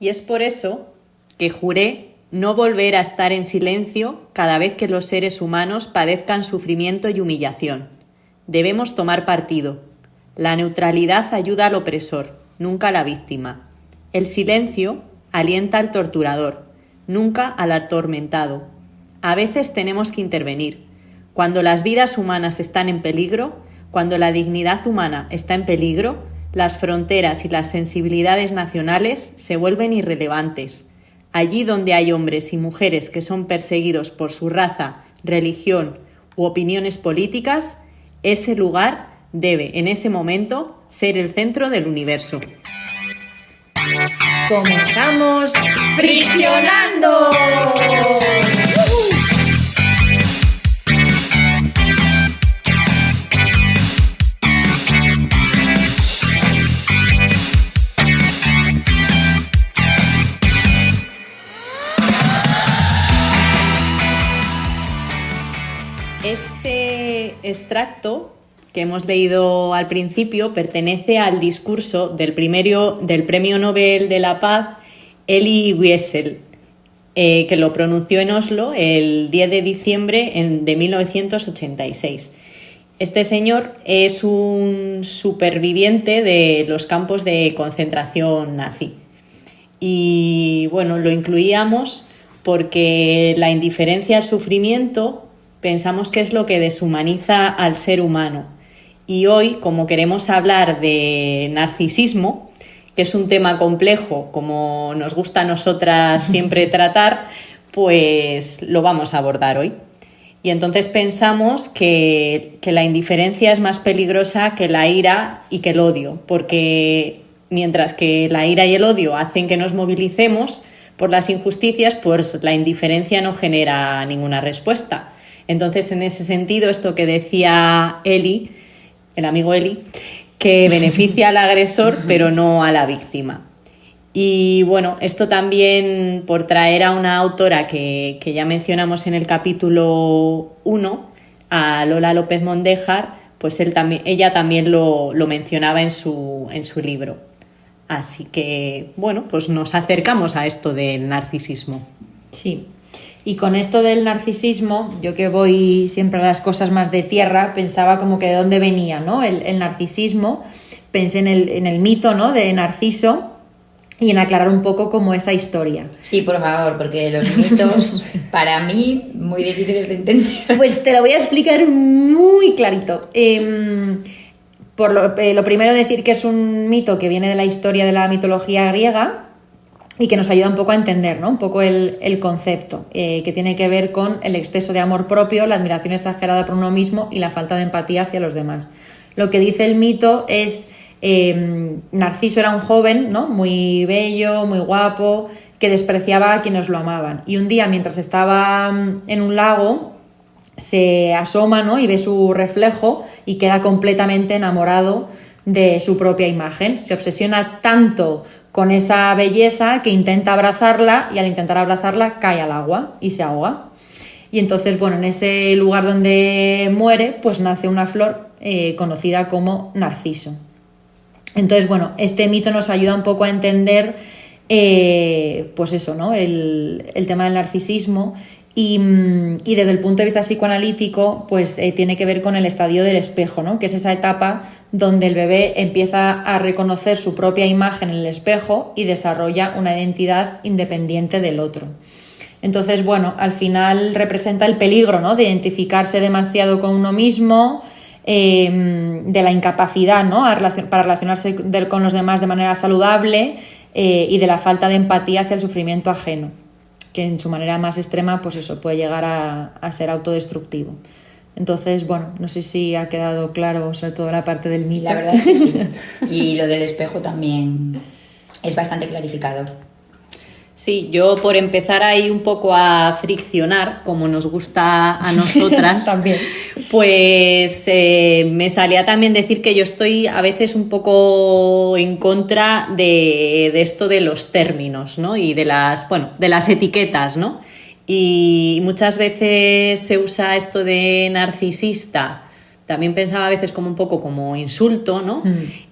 Y es por eso que juré no volver a estar en silencio cada vez que los seres humanos padezcan sufrimiento y humillación. Debemos tomar partido. La neutralidad ayuda al opresor, nunca a la víctima. El silencio alienta al torturador, nunca al atormentado. A veces tenemos que intervenir. Cuando las vidas humanas están en peligro, cuando la dignidad humana está en peligro, las fronteras y las sensibilidades nacionales se vuelven irrelevantes. Allí donde hay hombres y mujeres que son perseguidos por su raza, religión u opiniones políticas, ese lugar debe, en ese momento, ser el centro del universo. ¡Comenzamos Friccionando! Este extracto que hemos leído al principio pertenece al discurso del Premio Nobel de la Paz, Elie Wiesel, que lo pronunció en Oslo el 10 de diciembre de 1986. Este señor es un superviviente de los campos de concentración nazi. Y bueno, lo incluíamos porque la indiferencia al sufrimiento pensamos que es lo que deshumaniza al ser humano. Y hoy, como queremos hablar de narcisismo, que es un tema complejo, como nos gusta a nosotras siempre tratar, pues lo vamos a abordar hoy. Y entonces pensamos que la indiferencia es más peligrosa que la ira y que el odio, porque mientras que la ira y el odio hacen que nos movilicemos por las injusticias, pues la indiferencia no genera ninguna respuesta. Entonces, en ese sentido, esto que decía Eli, el amigo Eli, que beneficia al agresor pero no a la víctima. Y bueno, esto también por traer a una autora que ya mencionamos en el capítulo 1, a Lola López Mondéjar, pues ella también lo mencionaba en su libro. Así que, bueno, pues nos acercamos a esto del narcisismo. Sí. Y con esto del narcisismo, yo que voy siempre a las cosas más de tierra, pensaba como que de dónde venía, ¿no? El narcisismo, pensé en el mito, ¿no? De Narciso y en aclarar un poco como esa historia. Sí, por favor, porque los mitos, para mí, muy difíciles de entender. Pues te lo voy a explicar muy clarito. Lo primero decir que es un mito que viene de la historia de la mitología griega y que nos ayuda un poco a entender, ¿no? Un poco el concepto, que tiene que ver con el exceso de amor propio, la admiración exagerada por uno mismo y la falta de empatía hacia los demás. Lo que dice el mito es, Narciso era un joven, ¿no? Muy bello, muy guapo, que despreciaba a quienes lo amaban. Y un día, mientras estaba en un lago, se asoma, ¿no? Y ve su reflejo y queda completamente enamorado de su propia imagen. Se obsesiona tanto con esa belleza que intenta abrazarla y al intentar abrazarla cae al agua y se ahoga. Y entonces, bueno, en ese lugar donde muere, pues nace una flor conocida como narciso. Entonces, bueno, este mito nos ayuda un poco a entender, pues eso, ¿no? El tema del narcisismo y desde el punto de vista psicoanalítico, pues tiene que ver con el estadio del espejo, ¿no? Que es esa etapa donde el bebé empieza a reconocer su propia imagen en el espejo y desarrolla una identidad independiente del otro. Entonces, bueno, al final representa el peligro, ¿no? De identificarse demasiado con uno mismo, de la incapacidad, ¿no? Para relacionarse con los demás de manera saludable y de la falta de empatía hacia el sufrimiento ajeno, que en su manera más extrema, pues eso, puede llegar a ser autodestructivo. Entonces, bueno, no sé si ha quedado claro sobre todo la parte del mito. La verdad es que sí. Y lo del espejo también es bastante clarificador. Sí, yo por empezar ahí un poco a friccionar, como nos gusta a nosotras, también. Pues me salía también decir que yo estoy a veces un poco en contra de esto de los términos, ¿no? Y de las etiquetas, ¿no? Y muchas veces se usa esto de narcisista también pensaba a veces como un poco como insulto, ¿no?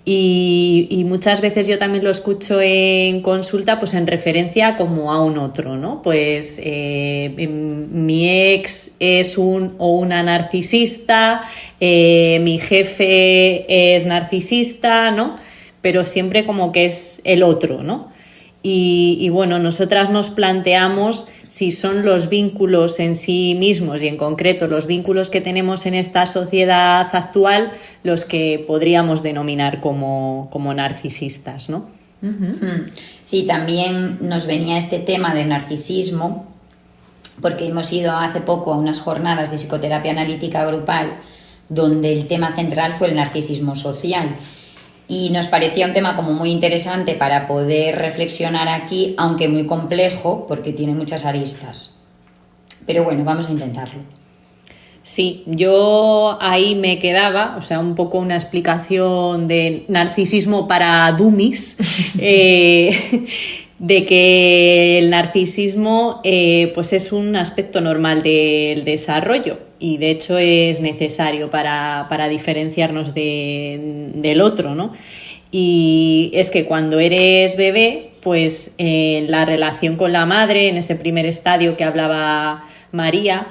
Y muchas veces yo también lo escucho en consulta pues en referencia como a un otro, ¿no? Pues mi ex es un o una narcisista, mi jefe es narcisista, ¿no? Pero siempre como que es el otro, ¿no? Y bueno, nosotras nos planteamos si son los vínculos en sí mismos y en concreto los vínculos que tenemos en esta sociedad actual los que podríamos denominar como narcisistas, ¿no? Sí, también nos venía este tema del narcisismo porque hemos ido hace poco a unas jornadas de psicoterapia analítica grupal donde el tema central fue el narcisismo social. Y nos parecía un tema como muy interesante para poder reflexionar aquí, aunque muy complejo, porque tiene muchas aristas. Pero bueno, vamos a intentarlo. Sí, yo ahí me quedaba, o sea, un poco una explicación de narcisismo para dummies, de que el narcisismo pues es un aspecto normal del desarrollo y de hecho es necesario para diferenciarnos del otro, ¿no? Y es que cuando eres bebé, pues la relación con la madre, en ese primer estadio que hablaba María,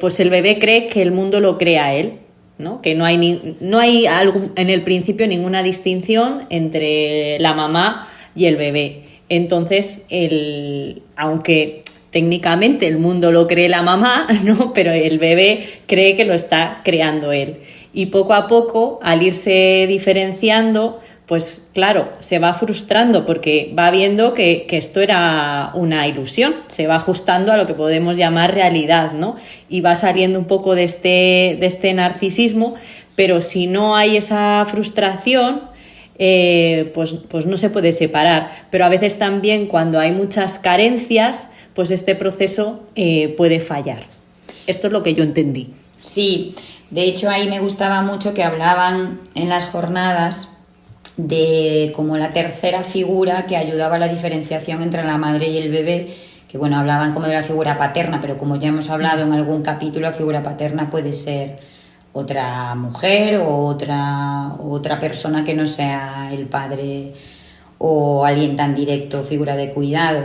pues el bebé cree que el mundo lo crea él, ¿no? Que no hay en el principio ninguna distinción entre la mamá y el bebé. Entonces, aunque técnicamente el mundo lo cree la mamá, ¿no? Pero el bebé cree que lo está creando él. Y poco a poco, al irse diferenciando, pues claro, se va frustrando porque va viendo que esto era una ilusión, se va ajustando a lo que podemos llamar realidad, ¿no? Y va saliendo un poco de este narcisismo, pero si no hay esa frustración, pues no se puede separar. Pero a veces también cuando hay muchas carencias, pues este proceso puede fallar. Esto es lo que yo entendí. Sí, de hecho ahí me gustaba mucho que hablaban en las jornadas de como la tercera figura que ayudaba a la diferenciación entre la madre y el bebé, que bueno, hablaban como de la figura paterna, pero como ya hemos hablado en algún capítulo, la figura paterna puede ser otra mujer o otra persona que no sea el padre o alguien tan directo, figura de cuidado.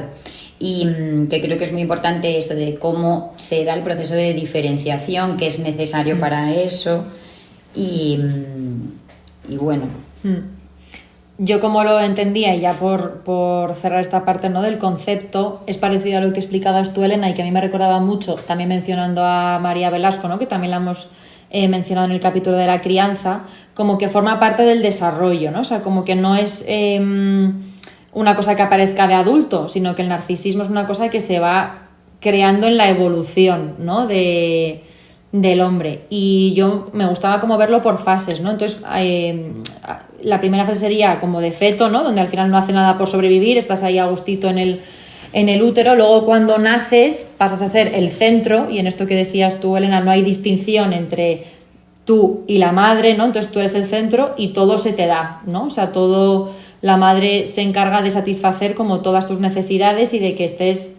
Y que creo que es muy importante esto de cómo se da el proceso de diferenciación que es necesario para eso y bueno. Yo como lo entendía, y ya por cerrar esta parte, ¿no?, del concepto, es parecido a lo que explicabas tú, Elena, y que a mí me recordaba mucho, también mencionando a María Velasco, ¿no?, que también la hemos mencionado en el capítulo de la crianza, como que forma parte del desarrollo, ¿no? O sea, como que no es una cosa que aparezca de adulto, sino que el narcisismo es una cosa que se va creando en la evolución, ¿no?, del hombre. Y yo me gustaba como verlo por fases, ¿no? Entonces, la primera fase sería como de feto, ¿no?, donde al final no hace nada por sobrevivir, estás ahí a gustito en el útero. Luego, cuando naces, pasas a ser el centro, y en esto que decías tú, Elena, no hay distinción entre tú y la madre, ¿no? Entonces tú eres el centro y todo se te da, ¿no? O sea, todo, la madre se encarga de satisfacer como todas tus necesidades y de que estés,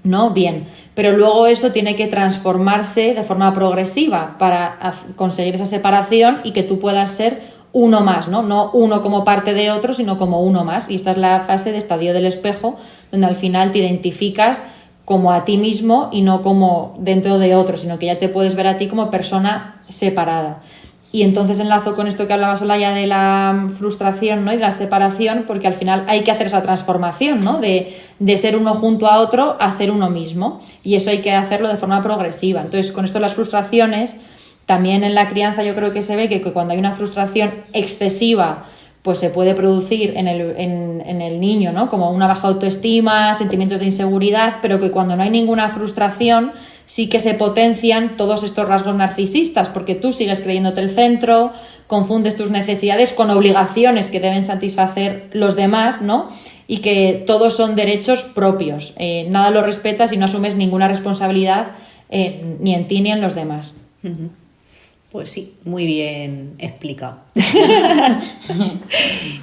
¿no?, bien. Pero luego eso tiene que transformarse de forma progresiva para conseguir esa separación y que tú puedas ser uno más, ¿no? No uno como parte de otro, sino como uno más. Y esta es la fase de estadio del espejo, donde al final te identificas como a ti mismo y no como dentro de otro, sino que ya te puedes ver a ti como persona separada. Y entonces enlazo con esto que hablaba Olaya de la frustración, ¿no?, y de la separación, porque al final hay que hacer esa transformación, ¿no?, de ser uno junto a otro a ser uno mismo, y eso hay que hacerlo de forma progresiva. Entonces, con esto de las frustraciones, también en la crianza yo creo que se ve que cuando hay una frustración excesiva, pues se puede producir en el niño, ¿no?, como una baja autoestima, sentimientos de inseguridad, pero que cuando no hay ninguna frustración sí que se potencian todos estos rasgos narcisistas, porque tú sigues creyéndote el centro, confundes tus necesidades con obligaciones que deben satisfacer los demás, ¿no?, y que todos son derechos propios. Nada lo respetas y no asumes ninguna responsabilidad ni en ti ni en los demás. Pues sí, muy bien explicado.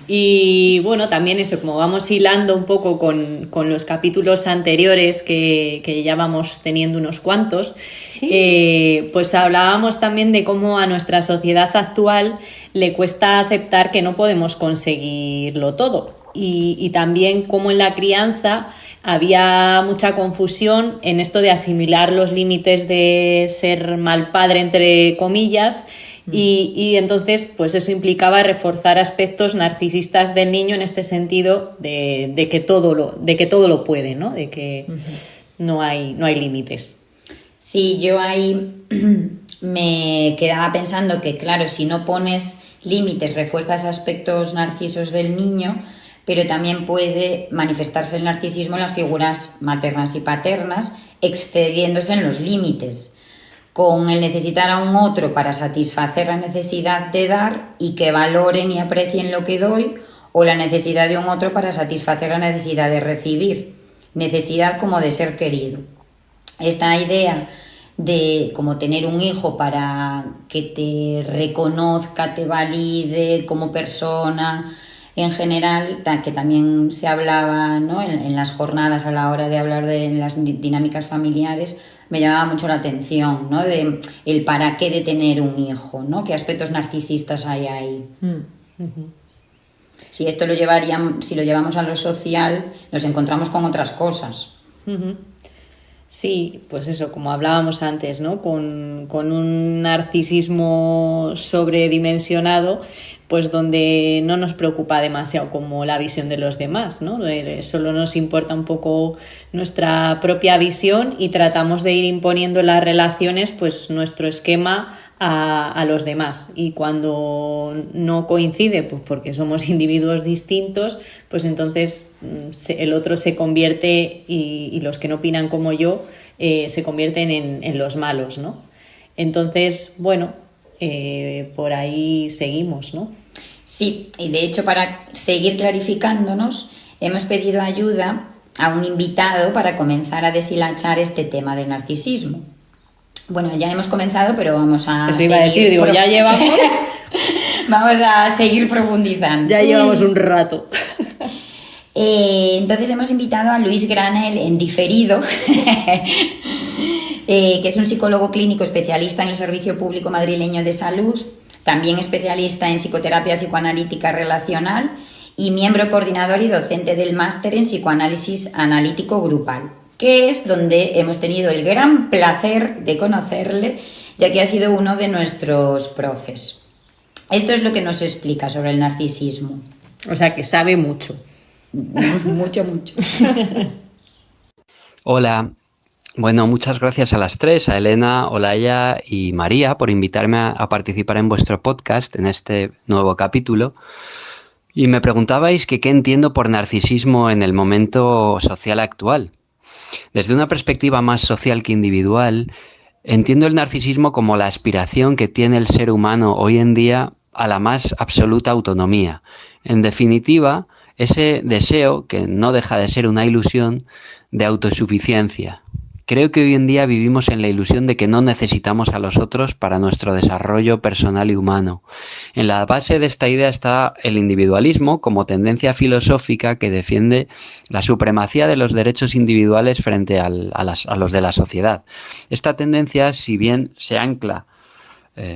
Y bueno, también eso, como vamos hilando un poco con los capítulos anteriores que ya vamos teniendo unos cuantos, ¿sí? Pues hablábamos también de cómo a nuestra sociedad actual le cuesta aceptar que no podemos conseguirlo todo. Y también cómo en la crianza había mucha confusión en esto de asimilar los límites de ser mal padre, entre comillas, y entonces pues eso implicaba reforzar aspectos narcisistas del niño en este sentido de que todo lo puede, ¿no? De que no hay límites. Sí, yo ahí me quedaba pensando que, claro, si no pones límites, refuerzas aspectos narcisos del niño, pero también puede manifestarse el narcisismo en las figuras maternas y paternas, excediéndose en los límites, con el necesitar a un otro para satisfacer la necesidad de dar y que valoren y aprecien lo que doy, o la necesidad de un otro para satisfacer la necesidad de recibir, necesidad como de ser querido. Esta idea de como tener un hijo para que te reconozca, te valide como persona, en general, que también se hablaba, ¿no?, en las jornadas a la hora de hablar de las dinámicas familiares, me llamaba mucho la atención, ¿no?, de el para qué de tener un hijo, ¿no?, qué aspectos narcisistas hay ahí. Si esto si lo llevamos a lo social, nos encontramos con otras cosas. Sí, pues eso, como hablábamos antes, ¿no?, con un narcisismo sobredimensionado, pues donde no nos preocupa demasiado como la visión de los demás, ¿no? Solo nos importa un poco nuestra propia visión y tratamos de ir imponiendo en las relaciones pues nuestro esquema a los demás, y cuando no coincide, pues porque somos individuos distintos, pues entonces el otro se convierte y los que no opinan como yo se convierten en los malos, ¿no? Entonces, bueno, por ahí seguimos, ¿no? Sí, y de hecho, para seguir clarificándonos, hemos pedido ayuda a un invitado para comenzar a deshilachar este tema del narcisismo. Bueno, ya hemos comenzado, pero vamos a Eso iba a decir, digo, ya llevamos... Vamos a seguir profundizando. Ya llevamos un rato. Entonces hemos invitado a Luis Granel en diferido, que es un psicólogo clínico especialista en el Servicio Público Madrileño de Salud, también especialista en psicoterapia psicoanalítica relacional y miembro coordinador y docente del máster en psicoanálisis analítico grupal, que es donde hemos tenido el gran placer de conocerle, ya que ha sido uno de nuestros profes. Esto es lo que nos explica sobre el narcisismo. O sea, que sabe mucho. Mucho. Hola. Bueno, muchas gracias a las tres, a Elena, Olaya y María, por invitarme a participar en vuestro podcast en este nuevo capítulo. Y me preguntabais que qué entiendo por narcisismo en el momento social actual. Desde una perspectiva más social que individual, entiendo el narcisismo como la aspiración que tiene el ser humano hoy en día a la más absoluta autonomía. En definitiva, ese deseo, que no deja de ser una ilusión, de autosuficiencia. Creo que hoy en día vivimos en la ilusión de que no necesitamos a los otros para nuestro desarrollo personal y humano. En la base de esta idea está el individualismo como tendencia filosófica que defiende la supremacía de los derechos individuales frente a los de la sociedad. Esta tendencia, si bien se ancla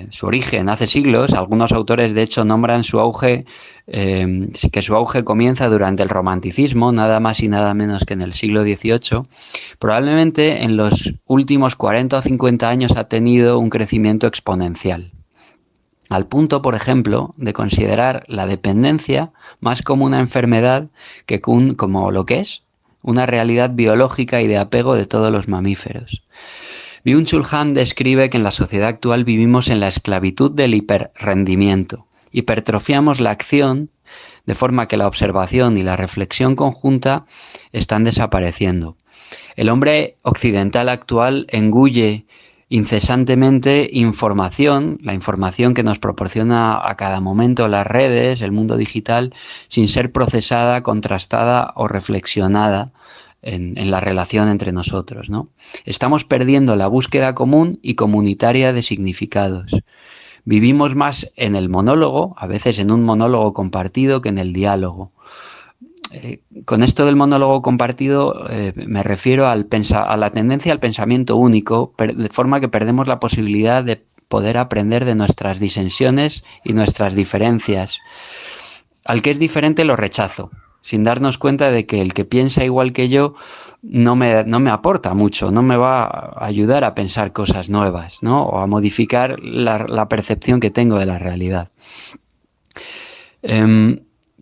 su origen hace siglos, algunos autores de hecho nombran su auge, que su auge comienza durante el romanticismo, nada más y nada menos que en el siglo XVIII, probablemente en los últimos 40 o 50 años ha tenido un crecimiento exponencial. Al punto, por ejemplo, de considerar la dependencia más como una enfermedad que como lo que es, una realidad biológica y de apego de todos los mamíferos. Byung-Chul Han describe que en la sociedad actual vivimos en la esclavitud del hiperrendimiento. Hipertrofiamos la acción de forma que la observación y la reflexión conjunta están desapareciendo. El hombre occidental actual engulle incesantemente información, la información que nos proporciona a cada momento las redes, el mundo digital, sin ser procesada, contrastada o reflexionada en la relación entre nosotros, ¿no? Estamos perdiendo la búsqueda común y comunitaria de significados. Vivimos más en el monólogo, a veces en un monólogo compartido, que en el diálogo. Con esto del monólogo compartido me refiero a la tendencia al pensamiento único, de forma que perdemos la posibilidad de poder aprender de nuestras disensiones y nuestras diferencias. Al que es diferente lo rechazo, sin darnos cuenta de que el que piensa igual que yo no me aporta mucho, no me va a ayudar a pensar cosas nuevas, ¿no? O a modificar la percepción que tengo de la realidad.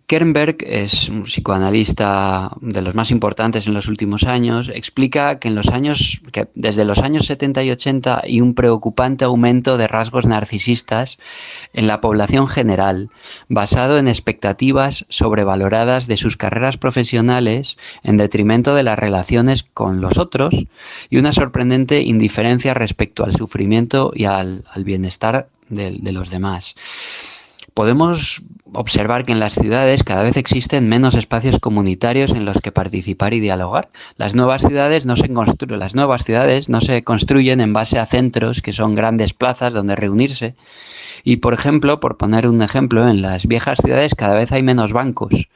Kernberg es un psicoanalista de los más importantes en los últimos años. Explica que desde los años 70 y 80 hay un preocupante aumento de rasgos narcisistas en la población general, basado en expectativas sobrevaloradas de sus carreras profesionales en detrimento de las relaciones con los otros y una sorprendente indiferencia respecto al sufrimiento y al bienestar de los demás. Podemos observar que en las ciudades cada vez existen menos espacios comunitarios en los que participar y dialogar. Las nuevas ciudades no se construyen en base a centros que son grandes plazas donde reunirse. Y, por ejemplo, por poner un ejemplo, en las viejas ciudades cada vez hay menos bancos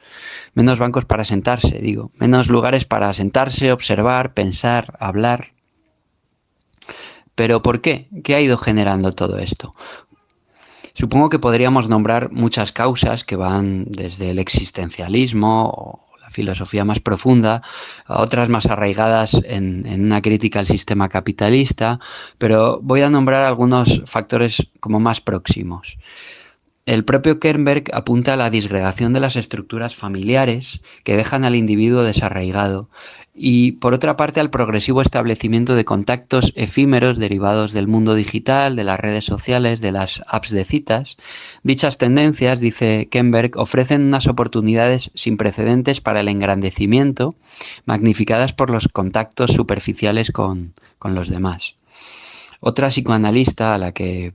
para sentarse, menos lugares para sentarse, observar, pensar, hablar. ¿Pero por qué? ¿Qué ha ido generando todo esto? Supongo que podríamos nombrar muchas causas que van desde el existencialismo o la filosofía más profunda a otras más arraigadas en una crítica al sistema capitalista, pero voy a nombrar algunos factores como más próximos. El propio Kernberg apunta a la disgregación de las estructuras familiares que dejan al individuo desarraigado y, por otra parte, al progresivo establecimiento de contactos efímeros derivados del mundo digital, de las redes sociales, de las apps de citas. Dichas tendencias, dice Kernberg, ofrecen unas oportunidades sin precedentes para el engrandecimiento, magnificadas por los contactos superficiales con los demás. Otra psicoanalista a la que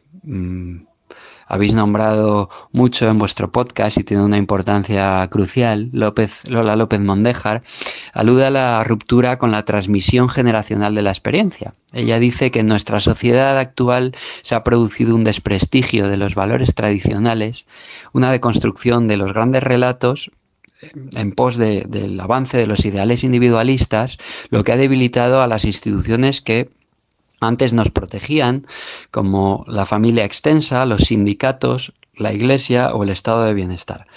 habéis nombrado mucho en vuestro podcast y tiene una importancia crucial, Lola López Mondéjar, alude a la ruptura con la transmisión generacional de la experiencia. Ella dice que en nuestra sociedad actual se ha producido un desprestigio de los valores tradicionales, una deconstrucción de los grandes relatos en pos del avance de los ideales individualistas, lo que ha debilitado a las instituciones que antes nos protegían, como la familia extensa, los sindicatos, la iglesia o el estado de bienestar.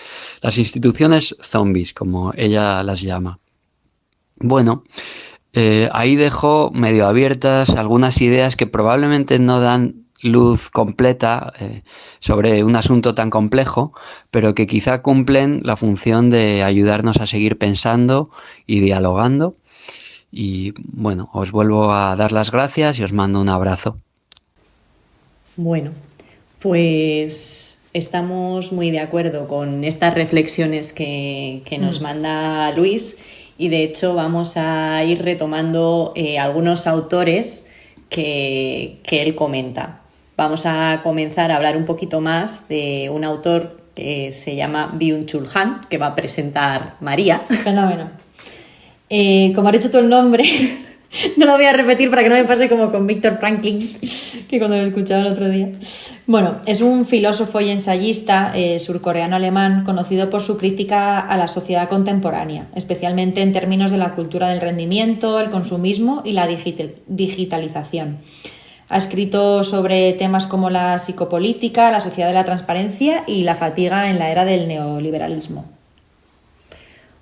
Las instituciones zombies, como ella las llama. Bueno, ahí dejo medio abiertas algunas ideas que probablemente no dan luz completa sobre un asunto tan complejo, pero que quizá cumplen la función de ayudarnos a seguir pensando y dialogando. Y bueno, os vuelvo a dar las gracias y os mando un abrazo. Bueno, pues estamos muy de acuerdo con estas reflexiones que nos manda Luis y de hecho vamos a ir retomando algunos autores que él comenta. Vamos a comenzar a hablar un poquito más de un autor que se llama Byung-Chul Han, que va a presentar María. Fenómeno. Como has dicho tú el nombre, no lo voy a repetir para que no me pase como con Víctor Franklin, que cuando lo escuchaba el otro día. Bueno, es un filósofo y ensayista surcoreano-alemán conocido por su crítica a la sociedad contemporánea, especialmente en términos de la cultura del rendimiento, el consumismo y la digitalización. Ha escrito sobre temas como la psicopolítica, la sociedad de la transparencia y la fatiga en la era del neoliberalismo.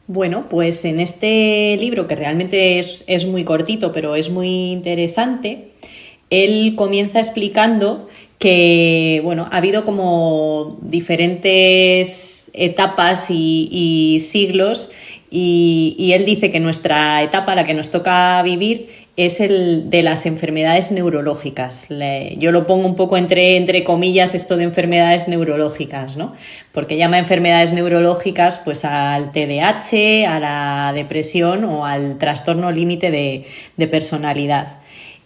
Bueno, pues en este libro, que realmente es muy cortito, pero es muy interesante, él comienza explicando que, bueno, ha habido como diferentes etapas y siglos y él dice que nuestra etapa, la que nos toca vivir, es el de las enfermedades neurológicas. Yo lo pongo un poco entre comillas esto de enfermedades neurológicas, ¿no? Porque llama enfermedades neurológicas pues al TDAH, a la depresión o al trastorno límite de personalidad.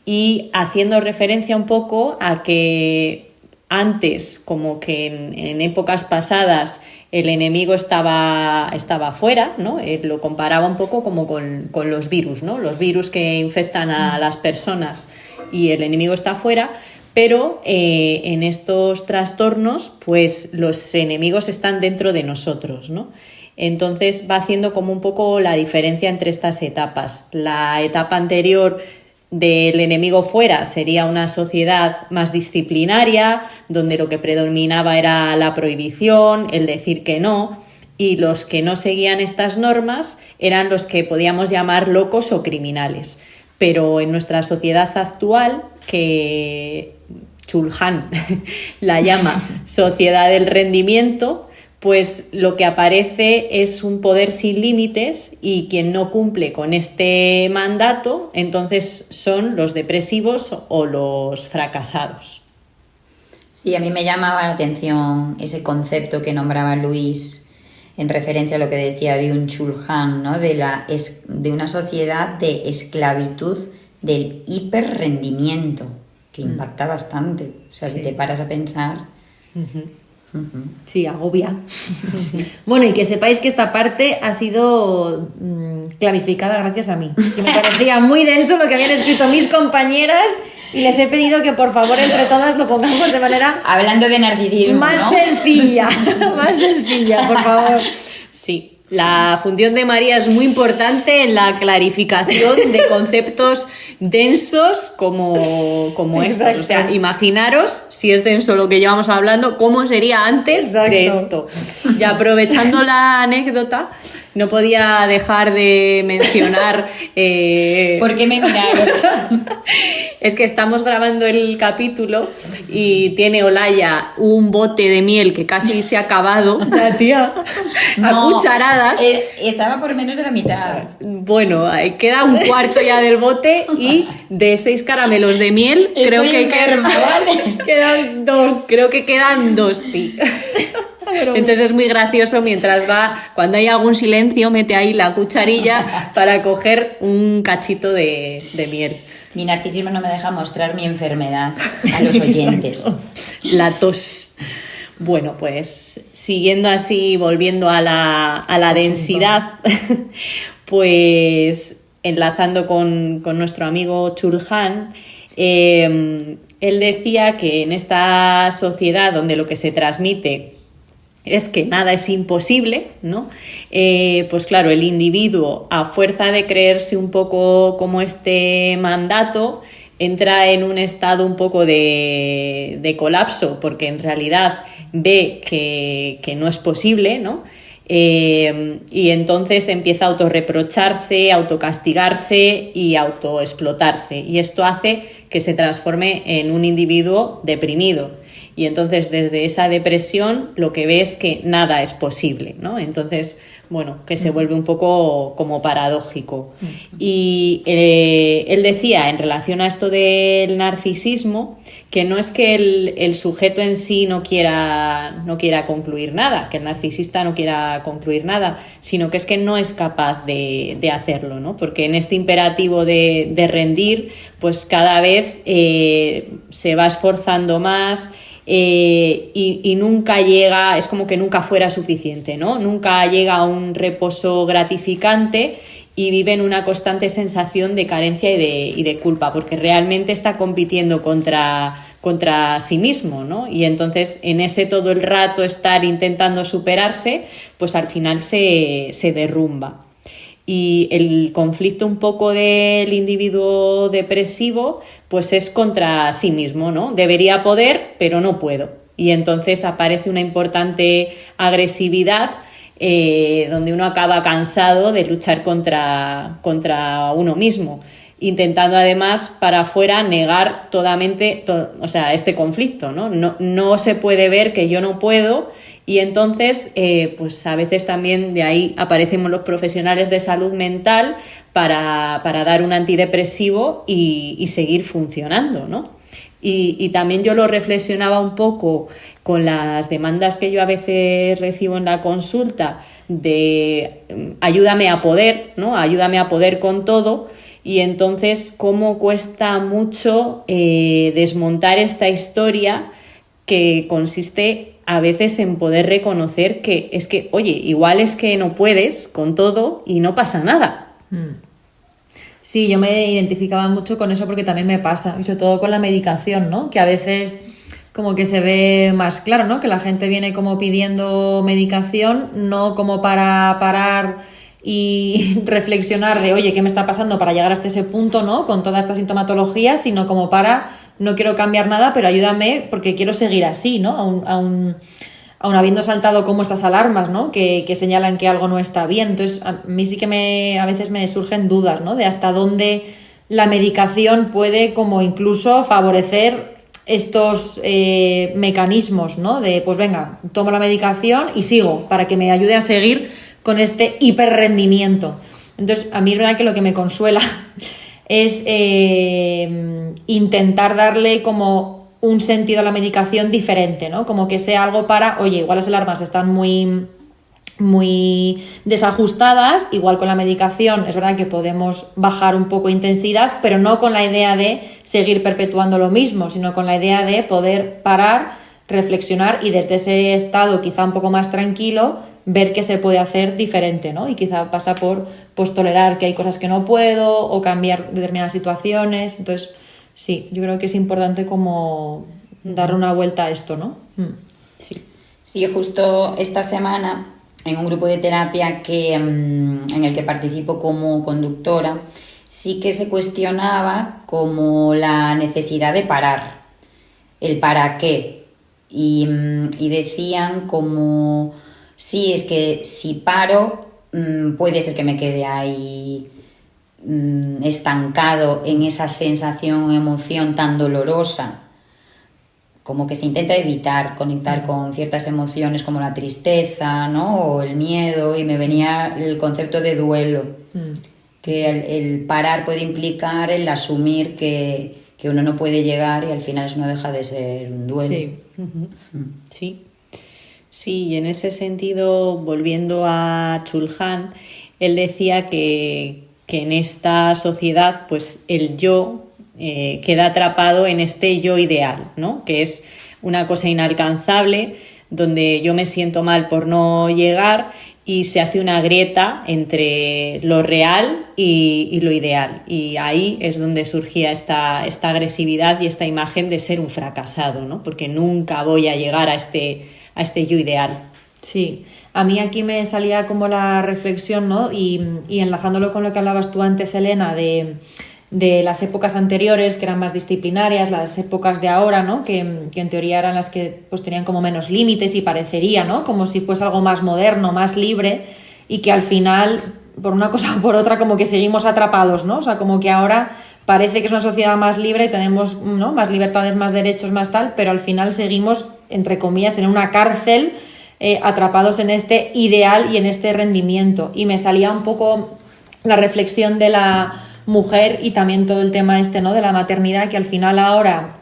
Y haciendo referencia un poco a que antes, como que en épocas pasadas, el enemigo estaba fuera, ¿no? Lo comparaba un poco como con los virus, ¿no? Los virus que infectan a las personas y el enemigo está fuera, Pero en estos trastornos, pues los enemigos están dentro de nosotros, ¿no? Entonces va haciendo como un poco la diferencia entre estas etapas. La etapa anterior del enemigo fuera sería una sociedad más disciplinaria, donde lo que predominaba era la prohibición, el decir que no, y los que no seguían estas normas eran los que podíamos llamar locos o criminales. Pero en nuestra sociedad actual, que Chul Han la llama sociedad del rendimiento, pues lo que aparece es un poder sin límites y quien no cumple con este mandato, entonces son los depresivos o los fracasados. Sí, a mí me llamaba la atención ese concepto que nombraba Luis en referencia a lo que decía Byung-Chul Han, ¿no? De una sociedad de esclavitud del hiperrendimiento, que impacta bastante. O sea, si te paras a pensar... Sí, agobia. Sí. Bueno, y que sepáis que esta parte ha sido clarificada gracias a mí, que me parecía muy denso lo que habían escrito mis compañeras y les he pedido que por favor entre todas lo pongamos de manera hablando de narcisismo, más ¿no? sencilla, por favor. Sí. La función de María es muy importante en la clarificación de conceptos densos como estos. O sea, imaginaros, si es denso lo que llevamos hablando, cómo sería antes de esto. Y aprovechando la anécdota, no podía dejar de mencionar... ¿Por qué me miráis? Es que estamos grabando el capítulo y tiene Olaya un bote de miel que casi se ha acabado. La tía, a cucharadas. Estaba por menos de la mitad. Bueno, queda un cuarto ya del bote y de 6 caramelos de miel, creo que enferma, ¿vale? quedan 2. Creo que quedan 2, sí. Entonces es muy gracioso mientras va, cuando hay algún silencio, mete ahí la cucharilla para coger un cachito de miel. Mi narcisismo no me deja mostrar mi enfermedad a los oyentes. La tos. Bueno, pues siguiendo así, volviendo a la densidad, pues enlazando con nuestro amigo Chul Han, él decía que en esta sociedad donde lo que se transmite es que nada es imposible, ¿no? Pues claro, el individuo, a fuerza de creerse un poco como este mandato, entra en un estado un poco de colapso, porque en realidad ve que no es posible, ¿no? Y entonces empieza a autorreprocharse, autocastigarse y autoexplotarse. Y esto hace que se transforme en un individuo deprimido. Y entonces desde esa depresión lo que ve es que nada es posible, ¿no? Entonces, bueno, que se vuelve un poco como paradójico. Y él decía en relación a esto del narcisismo que no es que el sujeto en sí no quiera concluir nada, que el narcisista no quiera concluir nada, sino que es que no es capaz de hacerlo, ¿no? Porque en este imperativo de rendir, pues cada vez se va esforzando más. Y nunca llega, es como que nunca fuera suficiente, ¿no? Nunca llega a un reposo gratificante y vive en una constante sensación de carencia y de culpa, porque realmente está compitiendo contra sí mismo, ¿no? Y entonces en ese todo el rato estar intentando superarse, pues al final se derrumba. Y el conflicto un poco del individuo depresivo pues es contra sí mismo, ¿no? Debería poder, pero no puedo. Y entonces aparece una importante agresividad donde uno acaba cansado de luchar contra uno mismo, intentando además para afuera negar totalmente este conflicto, ¿no? No se puede ver que yo no puedo. Y entonces, pues a veces también de ahí aparecen los profesionales de salud mental para dar un antidepresivo y seguir funcionando, ¿no? Y también yo lo reflexionaba un poco con las demandas que yo a veces recibo en la consulta de ayúdame a poder, ¿no? Ayúdame a poder con todo. Y entonces, cómo cuesta mucho desmontar esta historia que consiste a veces en poder reconocer que es que, oye, igual es que no puedes con todo y no pasa nada. Sí, yo me identificaba mucho con eso porque también me pasa, y sobre todo con la medicación, ¿no? Que a veces como que se ve más claro, ¿no? Que la gente viene como pidiendo medicación, no como para parar y reflexionar de, oye, ¿qué me está pasando para llegar hasta ese punto, ¿no? Con toda esta sintomatología, sino como para, no quiero cambiar nada, pero ayúdame porque quiero seguir así, ¿no? Aún habiendo saltado como estas alarmas, ¿no? Que señalan que algo no está bien. Entonces, a mí sí que a veces me surgen dudas, ¿no? De hasta dónde la medicación puede como incluso favorecer estos mecanismos, ¿no? De, pues venga, tomo la medicación y sigo para que me ayude a seguir con este hiperrendimiento. Entonces, a mí es verdad que lo que me consuela es intentar darle como un sentido a la medicación diferente, ¿no? Como que sea algo para, oye, igual las alarmas están muy desajustadas, igual con la medicación es verdad que podemos bajar un poco intensidad, pero no con la idea de seguir perpetuando lo mismo, sino con la idea de poder parar, reflexionar y desde ese estado quizá un poco más tranquilo ver qué se puede hacer diferente, ¿no? Y quizá pasa por pues tolerar que hay cosas que no puedo o cambiar determinadas situaciones. Entonces, sí, yo creo que es importante como darle una vuelta a esto, ¿no? Sí, justo esta semana en un grupo de terapia en el que participo como conductora, sí que se cuestionaba como la necesidad de parar, el para qué. Y decían como, sí, es que si paro, puede ser que me quede ahí estancado en esa sensación o emoción tan dolorosa. Como que se intenta evitar conectar con ciertas emociones como la tristeza, ¿no? O el miedo, y me venía el concepto de duelo, que el parar puede implicar el asumir que uno no puede llegar y al final eso no deja de ser un duelo. Sí. Sí. Sí, y en ese sentido, volviendo a Chulhan, él decía que en esta sociedad, pues el yo queda atrapado en este yo ideal, ¿no? Que es una cosa inalcanzable, donde yo me siento mal por no llegar y se hace una grieta entre lo real y lo ideal. Y ahí es donde surgía esta agresividad y esta imagen de ser un fracasado, ¿no? Porque nunca voy a llegar a este yo ideal. Sí, a mí aquí me salía como la reflexión, ¿no? Y enlazándolo con lo que hablabas tú antes, Elena, de las épocas anteriores que eran más disciplinarias, las épocas de ahora, ¿no? Que en teoría eran las que pues tenían como menos límites y parecería, ¿no? Como si fuese algo más moderno, más libre, y que al final, por una cosa o por otra, como que seguimos atrapados, ¿no? O sea, como que ahora parece que es una sociedad más libre y tenemos, ¿no? Más libertades, más derechos, más tal, pero al final seguimos, entre comillas, en una cárcel, atrapados en este ideal y en este rendimiento. Y me salía un poco la reflexión de la mujer y también todo el tema ¿no? de la maternidad, que al final ahora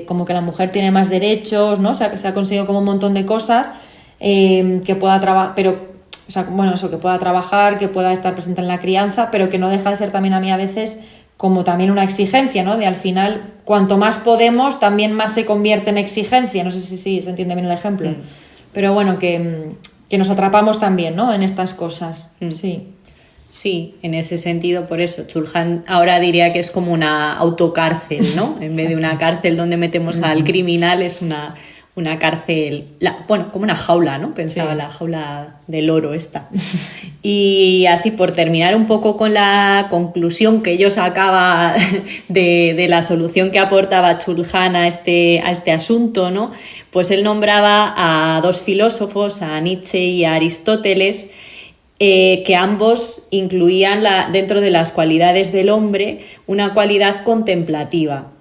como que la mujer tiene más derechos, ¿no? Se ha conseguido como un montón de cosas, que pueda trabajar, pero o sea, bueno, eso, que pueda trabajar, que pueda estar presente en la crianza, pero que no deja de ser también a mí a veces como también una exigencia, ¿no? De al final, cuanto más podemos, también más se convierte en exigencia. No sé si se entiende bien el ejemplo. Pero bueno, que nos atrapamos también, ¿no? En estas cosas. Sí. Sí, en ese sentido, por eso, Chulhan ahora diría que es como una autocárcel, ¿no? En vez de una cárcel donde metemos al criminal, es una cárcel, bueno, como una jaula, ¿no? Pensaba, sí. La jaula del oro esta. Y así, por terminar un poco con la conclusión que yo sacaba de la solución que aportaba Chulhan a este asunto, ¿no? Pues él nombraba a dos filósofos, a Nietzsche y a Aristóteles, que ambos incluían dentro de las cualidades del hombre una cualidad contemplativa,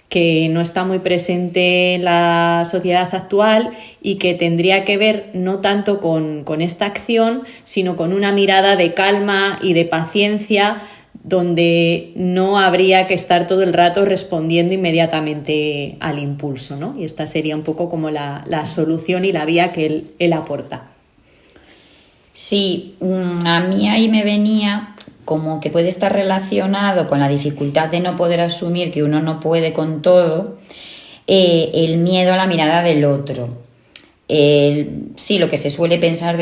que no está muy presente en la sociedad actual y que tendría que ver no tanto con esta acción, sino con una mirada de calma y de paciencia, donde no habría que estar todo el rato respondiendo inmediatamente al impulso, ¿no? Y esta sería un poco como la solución y la vía que él aporta. Sí, a mí ahí me venía como que puede estar relacionado con la dificultad de no poder asumir que uno no puede con todo, el miedo a la mirada del otro. Sí, lo que se suele pensar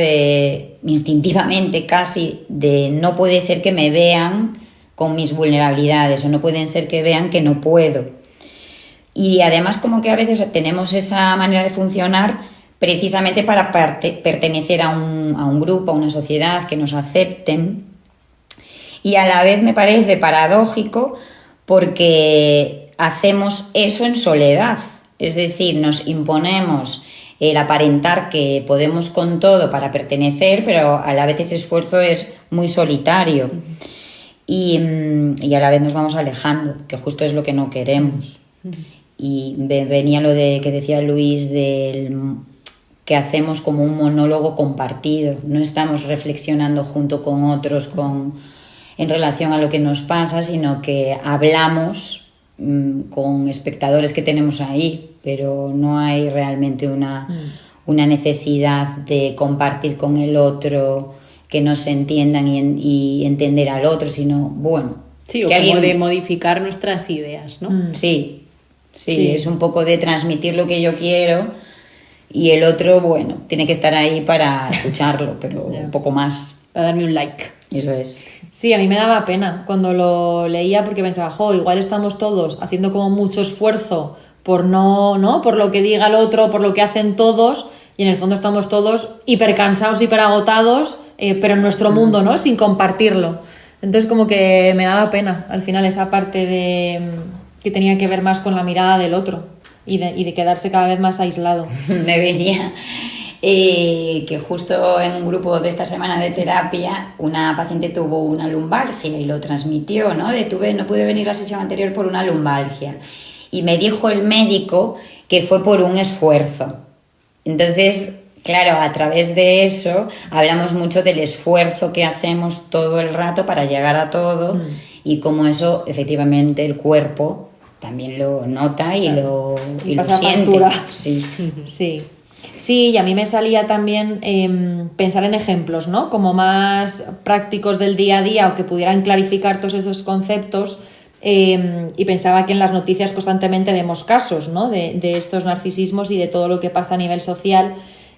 instintivamente casi, de no puede ser que me vean con mis vulnerabilidades, o no pueden ser que vean que no puedo. Y además como que a veces tenemos esa manera de funcionar precisamente para pertenecer a un grupo, a una sociedad, que nos acepten. Y a la vez me parece paradójico porque hacemos eso en soledad. Es decir, nos imponemos el aparentar que podemos con todo para pertenecer, pero a la vez ese esfuerzo es muy solitario. Y a la vez nos vamos alejando, que justo es lo que no queremos. Y venía lo de que decía Luis, que hacemos como un monólogo compartido. No estamos reflexionando junto con otros en relación a lo que nos pasa, sino que hablamos con espectadores que tenemos ahí, pero no hay realmente una necesidad de compartir con el otro, que nos entiendan y entender al otro, sino, bueno... Sí, o como de modificar nuestras ideas, ¿no? Sí, es un poco de transmitir lo que yo quiero y el otro, bueno, tiene que estar ahí para escucharlo, pero un poco más. Para darme un like. Eso es. Sí, a mí me daba pena cuando lo leía porque pensaba, igual estamos todos haciendo como mucho esfuerzo por no, por lo que diga el otro, por lo que hacen todos, y en el fondo estamos todos hiper cansados, hiper agotados, pero en nuestro mundo, ¿no? Sin compartirlo. Entonces como que me daba pena al final esa parte que tenía que ver más con la mirada del otro y de quedarse cada vez más aislado. Me venía que justo en un grupo de esta semana de terapia una paciente tuvo una lumbalgia y lo transmitió, ¿no? No pude venir la sesión anterior por una lumbalgia. Y me dijo el médico que fue por un esfuerzo. Entonces, claro, a través de eso hablamos mucho del esfuerzo que hacemos todo el rato para llegar a todo y cómo eso, efectivamente, el cuerpo también lo nota y lo siente. Sí, y a mí me salía también pensar en ejemplos, ¿no? Como más prácticos del día a día o que pudieran clarificar todos esos conceptos. Y pensaba que en las noticias constantemente vemos casos, ¿no? de estos narcisismos y de todo lo que pasa a nivel social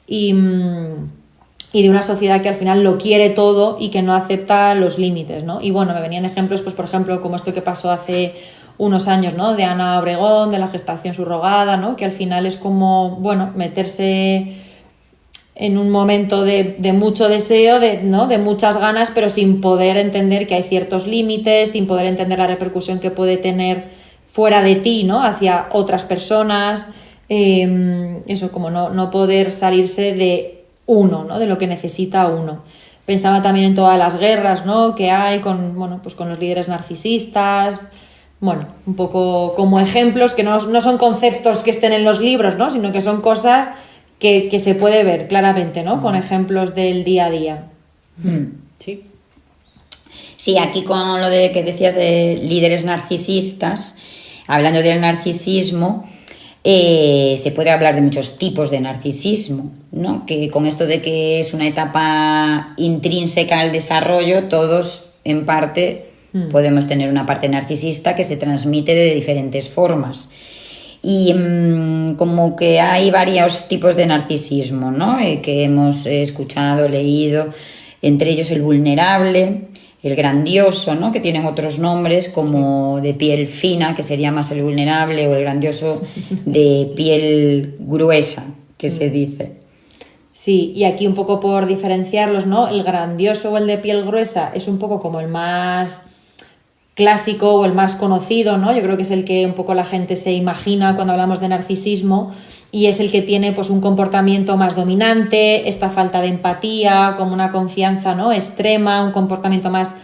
y de una sociedad que al final lo quiere todo y que no acepta los límites, ¿no? Y bueno, me venían ejemplos, pues por ejemplo, como esto que pasó hace unos años, ¿no? De Ana Obregón, de la gestación subrogada, ¿no? Que al final es como, bueno, meterse en un momento de mucho deseo, ¿no? De muchas ganas, pero sin poder entender que hay ciertos límites, sin poder entender la repercusión que puede tener fuera de ti, ¿no? Hacia otras personas, eso, como no poder salirse de uno, ¿no? De lo que necesita uno. Pensaba también en todas las guerras, ¿no? Que hay con los líderes narcisistas. Bueno, un poco como ejemplos que no son conceptos que estén en los libros, ¿no? Sino que son cosas que se puede ver claramente, ¿no? Con ejemplos del día a día. Sí. Sí, aquí con lo de que decías de líderes narcisistas, hablando del narcisismo, se puede hablar de muchos tipos de narcisismo, ¿no? Que con esto de que es una etapa intrínseca al desarrollo, todos en parte podemos tener una parte narcisista que se transmite de diferentes formas. Y como que hay varios tipos de narcisismo, ¿no? Que hemos escuchado, leído, entre ellos el vulnerable, el grandioso, ¿no? Que tienen otros nombres como de piel fina, que sería más el vulnerable, o el grandioso de piel gruesa, que se dice. Sí, y aquí un poco por diferenciarlos, ¿no? El grandioso o el de piel gruesa es un poco como el más clásico o el más conocido, ¿no? Yo creo que es el que un poco la gente se imagina cuando hablamos de narcisismo y es el que tiene pues un comportamiento más dominante, esta falta de empatía, como una confianza, ¿no? extrema, un comportamiento más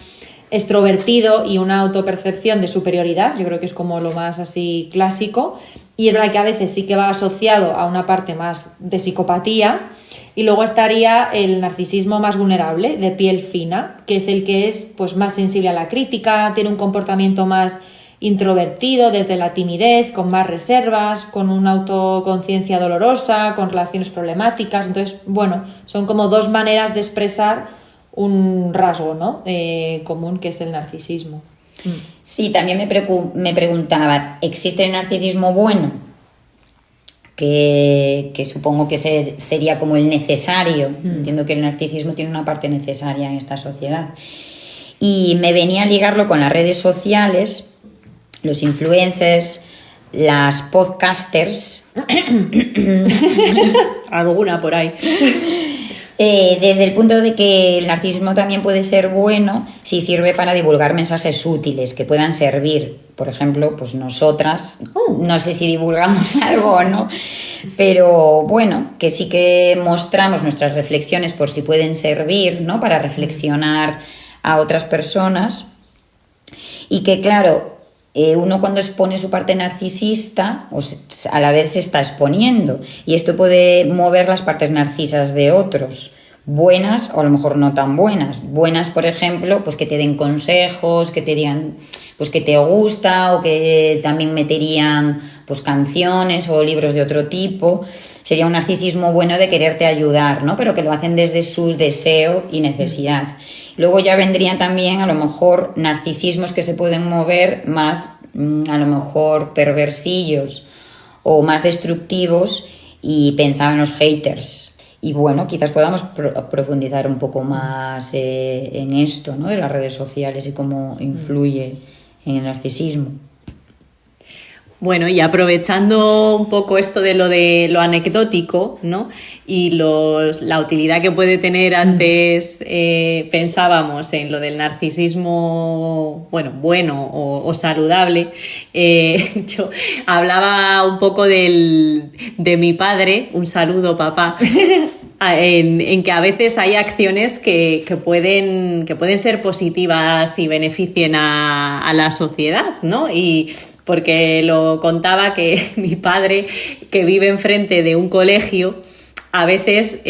extrovertido y una autopercepción de superioridad. Yo creo que es como lo más así clásico y es verdad que a veces sí que va asociado a una parte más de psicopatía. Y luego estaría el narcisismo más vulnerable, de piel fina, que es el que es pues más sensible a la crítica, tiene un comportamiento más introvertido desde la timidez, con más reservas, con una autoconciencia dolorosa, con relaciones problemáticas. Entonces, bueno, son como dos maneras de expresar un rasgo, ¿no? Común, que es el narcisismo. Sí, también me preguntaba, ¿existe el narcisismo bueno? Que supongo que sería como el necesario. Entiendo que el narcisismo tiene una parte necesaria en esta sociedad. Y me venía a ligarlo con las redes sociales, los influencers, las podcasters. Alguna por ahí. Desde el punto de que el narcisismo también puede ser bueno si sirve para divulgar mensajes útiles que puedan servir. Por ejemplo, pues nosotras, no sé si divulgamos algo o no, pero bueno, que sí que mostramos nuestras reflexiones por si pueden servir, ¿no? Para reflexionar a otras personas. Y que claro, uno cuando expone su parte narcisista, a la vez se está exponiendo, y esto puede mover las partes narcisas de otros, buenas o a lo mejor no tan buenas. Buenas, por ejemplo, pues que te den consejos, que te digan pues que te gusta, o que también meterían pues canciones o libros de otro tipo. Sería un narcisismo bueno de quererte ayudar, ¿no? Pero que lo hacen desde su deseo y necesidad. Luego ya vendrían también a lo mejor narcisismos que se pueden mover más, a lo mejor perversillos o más destructivos, y pensaba en los haters. Y bueno, quizás podamos profundizar un poco más en esto, ¿no? De las redes sociales y cómo influye en el narcisismo. Bueno, y aprovechando un poco esto de lo anecdótico, ¿no? Y la utilidad que puede tener, antes pensábamos en lo del narcisismo, bueno o saludable. Yo hablaba un poco de mi padre, un saludo, papá. En que a veces hay acciones que pueden ser positivas y beneficien a la sociedad, ¿no? Y porque lo contaba que mi padre, que vive enfrente de un colegio, a veces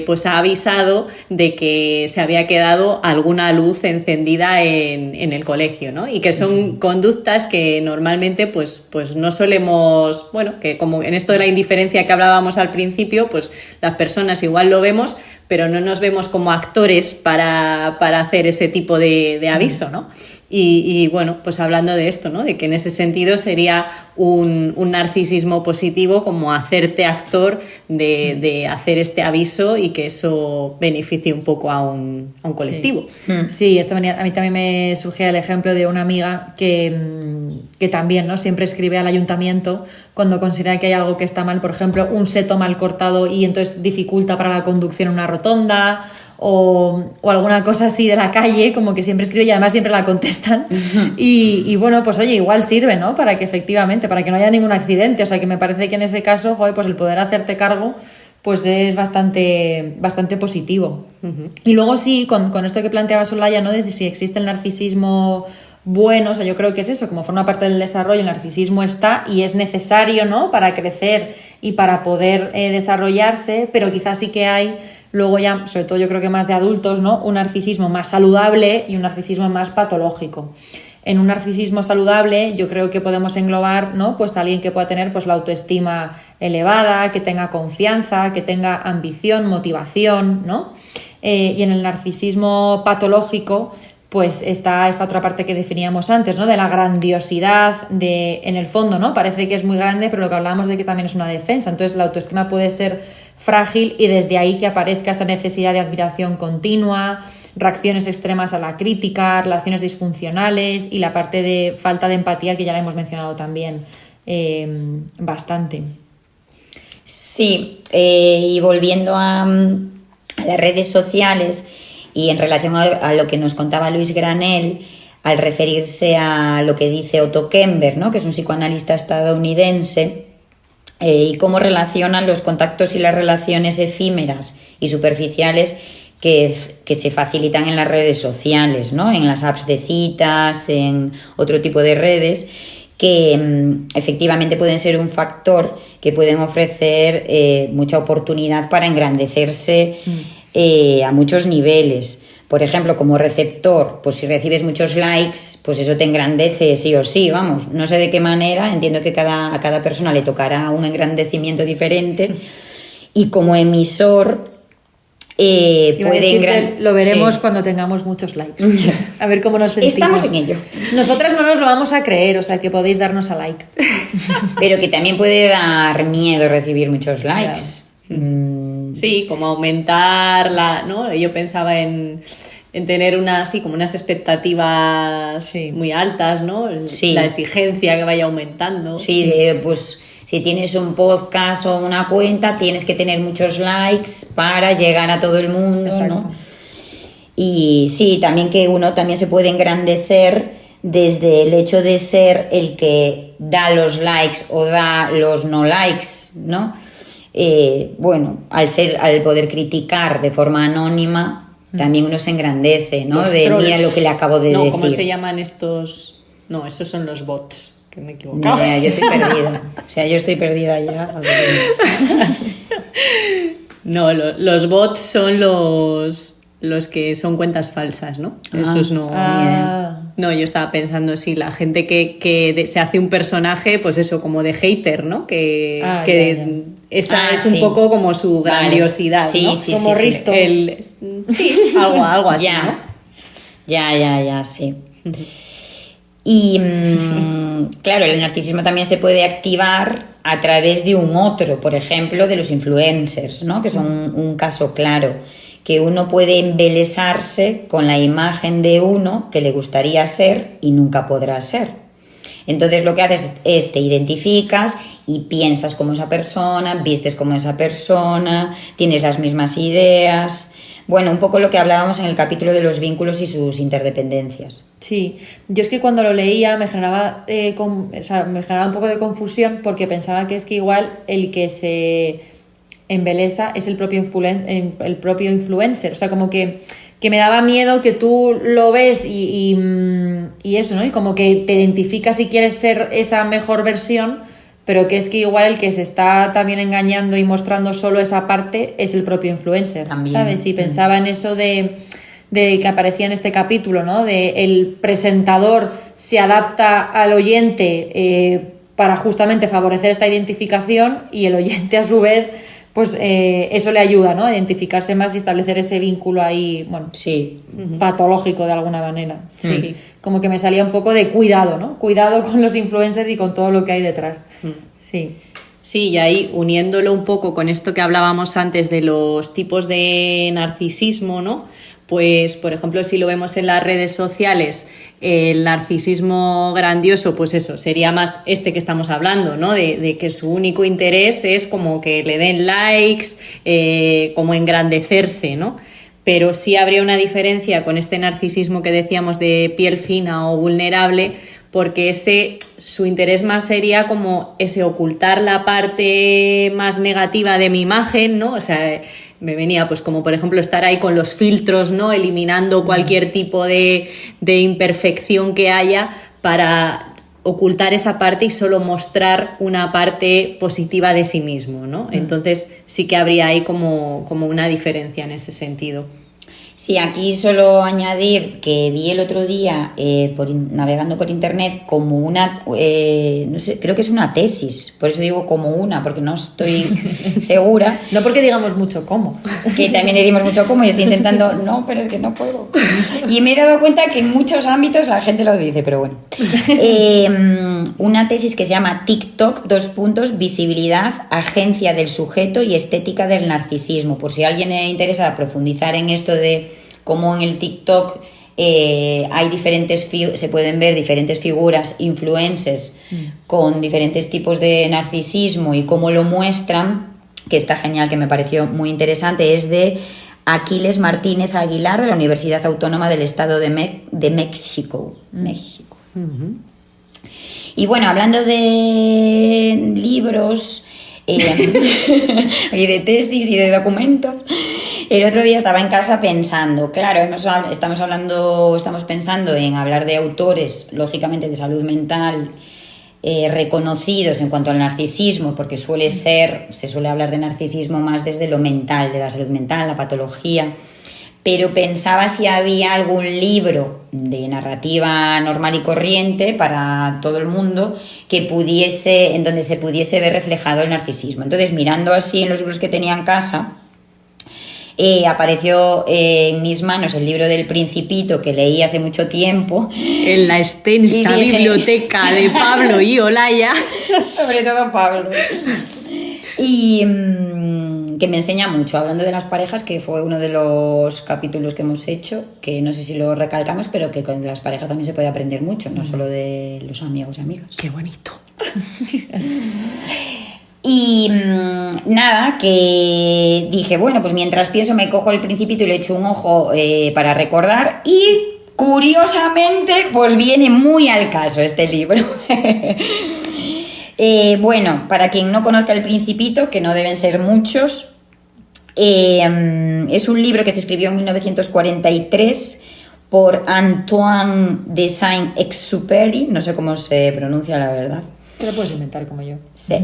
pues ha avisado de que se había quedado alguna luz encendida en el colegio, ¿no? Y que son conductas que normalmente pues no solemos, bueno, que como en esto de la indiferencia que hablábamos al principio, pues las personas igual lo vemos, pero no nos vemos como actores para hacer ese tipo de aviso, ¿no? Y bueno, pues hablando de esto, ¿no? De que en ese sentido sería un narcisismo positivo, como hacerte actor de hacer este aviso y que eso beneficie un poco a un colectivo. Sí, a mí también me surge el ejemplo de una amiga que también, ¿no? Siempre escribe al ayuntamiento cuando considera que hay algo que está mal, por ejemplo, un seto mal cortado y entonces dificulta para la conducción en una rotonda, o alguna cosa así de la calle, como que siempre escribe y además siempre la contestan. Y bueno, pues oye, igual sirve, ¿no? Para que efectivamente, para que no haya ningún accidente. O sea, que me parece que en ese caso, joder, pues el poder hacerte cargo pues es bastante positivo. Uh-huh. Y luego sí, con esto que planteaba Soraya, ¿no? De si existe el narcisismo bueno, o sea, yo creo que es eso, como forma parte del desarrollo, el narcisismo está y es necesario, ¿no? Para crecer y para poder desarrollarse, pero quizás sí que hay luego ya, sobre todo yo creo que más de adultos, ¿no? Un narcisismo más saludable y un narcisismo más patológico. En un narcisismo saludable yo creo que podemos englobar, ¿no? Pues a alguien que pueda tener pues la autoestima elevada, que tenga confianza, que tenga ambición, motivación, ¿no? Y en el narcisismo patológico pues está esta otra parte que definíamos antes, ¿no? De la grandiosidad, en el fondo, ¿no? Parece que es muy grande, pero lo que hablábamos de que también es una defensa. Entonces la autoestima puede ser frágil y desde ahí que aparezca esa necesidad de admiración continua, reacciones extremas a la crítica, relaciones disfuncionales y la parte de falta de empatía que ya la hemos mencionado también bastante. Sí, y volviendo a las redes sociales y en relación a lo que nos contaba Luis Granell al referirse a lo que dice Otto Kemper, ¿no? Que es un psicoanalista estadounidense, y cómo relacionan los contactos y las relaciones efímeras y superficiales que se facilitan en las redes sociales, ¿no? En las apps de citas, en otro tipo de redes, que efectivamente pueden ser un factor que pueden ofrecer mucha oportunidad para engrandecerse a muchos niveles. Por ejemplo, como receptor, pues si recibes muchos likes, pues eso te engrandece sí o sí, vamos. No sé de qué manera, entiendo que a cada persona le tocará un engrandecimiento diferente. Y como emisor, puede lo veremos cuando tengamos muchos likes. A ver cómo nos sentimos. Estamos en ello. Nosotras no nos lo vamos a creer, o sea que podéis darnos a like. Pero que también puede dar miedo recibir muchos likes. Claro. Sí, como aumentar ¿no? Yo pensaba en en tener como unas expectativas muy altas, ¿no? Sí. La exigencia que vaya aumentando. Sí, pues si tienes un podcast o una cuenta, tienes que tener muchos likes para llegar a todo el mundo, Exacto. ¿no? Y sí, también que uno también se puede engrandecer desde el hecho de ser el que da los likes o da los no likes, ¿no? Bueno, al poder criticar de forma anónima, también uno se engrandece, ¿no? Los De trolls. mira lo que le acabo de decir. ¿Cómo se llaman estos? No, esos son los bots, que me he equivocado. Ya, yo estoy perdida. O sea, yo estoy perdida ya. No, los bots son los que son cuentas falsas, ¿no? Esos no... No, yo estaba pensando, sí, la gente que se hace un personaje, pues eso, como de hater, ¿no? Ya. Esa es sí. un poco como su grandiosidad, Sí, ¿no? sí, Como sí, Risto. Sí, algo así, Ya. ¿no? Ya, sí. Y claro, el narcisismo también se puede activar a través de un otro, por ejemplo, de los influencers, ¿no? Que son un caso claro, que uno puede embelesarse con la imagen de uno que le gustaría ser y nunca podrá ser. Entonces lo que haces es te identificas y piensas como esa persona, vistes como esa persona, tienes las mismas ideas. Bueno, un poco lo que hablábamos en el capítulo de los vínculos y sus interdependencias. Sí, yo es que cuando lo leía me generaba, me generaba un poco de confusión porque pensaba que es que igual el que se embelesa es el propio influencer, o sea, como que me daba miedo que tú lo ves y eso, ¿no? Y como que te identificas y quieres ser esa mejor versión, pero que es que igual el que se está también engañando y mostrando solo esa parte es el propio influencer, También. ¿sabes? Y pensaba en eso de que aparecía en este capítulo, ¿no? De el presentador se adapta al oyente para justamente favorecer esta identificación y el oyente a su vez pues eso le ayuda, ¿no? A identificarse más y establecer ese vínculo ahí, bueno, Sí. patológico de alguna manera. Sí. Como que me salía un poco de cuidado, ¿no? Cuidado con los influencers y con todo lo que hay detrás. Sí. Sí, y ahí uniéndolo un poco con esto que hablábamos antes de los tipos de narcisismo, ¿no? Pues, por ejemplo, si lo vemos en las redes sociales, el narcisismo grandioso, pues eso, sería más este que estamos hablando, ¿no? De que su único interés es como que le den likes, como engrandecerse, ¿no? Pero sí habría una diferencia con este narcisismo que decíamos de piel fina o vulnerable, porque su interés más sería como ese ocultar la parte más negativa de mi imagen, ¿no? O sea, me venía pues como por ejemplo estar ahí con los filtros, ¿no? Eliminando cualquier tipo de imperfección que haya para ocultar esa parte y solo mostrar una parte positiva de sí mismo, ¿no? Entonces sí que habría ahí como una diferencia en ese sentido. Sí, aquí solo añadir que vi el otro día, navegando por internet, como una, no sé, creo que es una tesis, por eso digo como una, porque no estoy segura. No porque digamos mucho cómo. Que también decimos mucho cómo y estoy intentando, no, pero es que no puedo. Y me he dado cuenta que en muchos ámbitos la gente lo dice, pero bueno. Una tesis que se llama TikTok, visibilidad, agencia del sujeto y estética del narcisismo. Por si a alguien le interesa profundizar en esto de cómo en el TikTok hay se pueden ver diferentes figuras, influencers con diferentes tipos de narcisismo y cómo lo muestran, que está genial, que me pareció muy interesante, es de Aquiles Martínez Aguilar de la Universidad Autónoma del Estado de México. México. Y bueno, hablando de libros y de tesis y de documentos, el otro día estaba en casa pensando, claro, estamos pensando en hablar de autores, lógicamente de salud mental, reconocidos en cuanto al narcisismo, porque se suele hablar de narcisismo más desde lo mental, de la salud mental, la patología, pero pensaba si había algún libro de narrativa normal y corriente para todo el mundo en donde se pudiese ver reflejado el narcisismo. Entonces, mirando así en los libros que tenía en casa, apareció en mis manos el libro del Principito que leí hace mucho tiempo. En la extensa biblioteca de Pablo y Olaya. Sobre todo Pablo. Y que me enseña mucho, hablando de las parejas, que fue uno de los capítulos que hemos hecho, que no sé si lo recalcamos, pero que con las parejas también se puede aprender mucho, no solo de los amigos y amigas. ¡Qué bonito! Y nada, que dije, bueno, pues mientras pienso me cojo el Principito y le echo un ojo para recordar, y curiosamente pues viene muy al caso este libro. Bueno, para quien no conozca el Principito, que no deben ser muchos, es un libro que se escribió en 1943 por Antoine de Saint-Exupéry, no sé cómo se pronuncia la verdad. Te lo puedes inventar como yo. Sí.